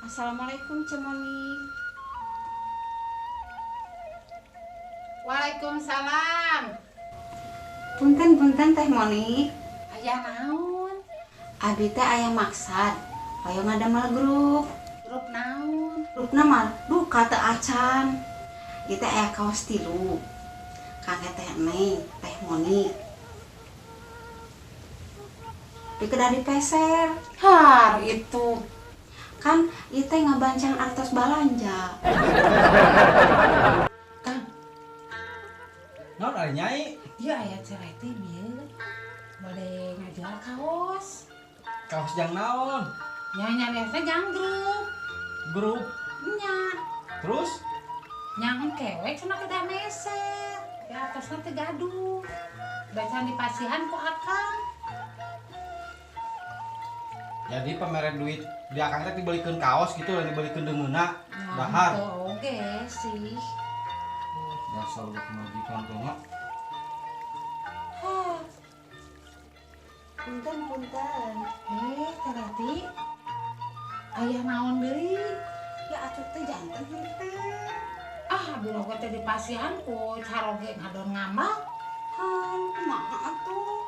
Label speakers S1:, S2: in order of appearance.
S1: Assalamualaikum Cemoni.
S2: Waalaikumsalam.
S1: Punten Teh Moni.
S2: Aya naon?
S1: Abi teh aya maksad. Hoyong ngadamel grup.
S2: Grup naon?
S1: Grupna mah duka teu acan. Ieu teh aya kaos 3. Kang Teh Neng, Teh Moni. Dikedah dipeser.
S2: Har itu.
S1: Kan ieu teh ngabancan artos balanja.
S2: Kang,
S3: Naon ari nyai?
S2: ieu aya cewek teh bieu. Boleh ngajual kaos.
S3: Kaos jang naon?
S2: Nya biasa jang grup.
S3: Grup.
S2: Nya,
S3: Terus
S2: nyang kewek cenah kedah meser. Di atasna teh gaduh. Bacan dipasihan ku akang.
S3: jadi pamere duit di akang teh dibelikeun kaos gitu lain dibelikeun deungeuna.
S2: Nya,
S3: Dahar.
S2: teu oge sih.
S3: Dasar udah kemajikan tuh nya.
S2: Hah,
S1: Punten.
S2: Teh Rati. Aya naon deui?
S1: Ya atuh teh janten teh.
S2: Dulu teh dipasihan ku caroge ngadon ngambak.
S1: Han, kumaha atuh?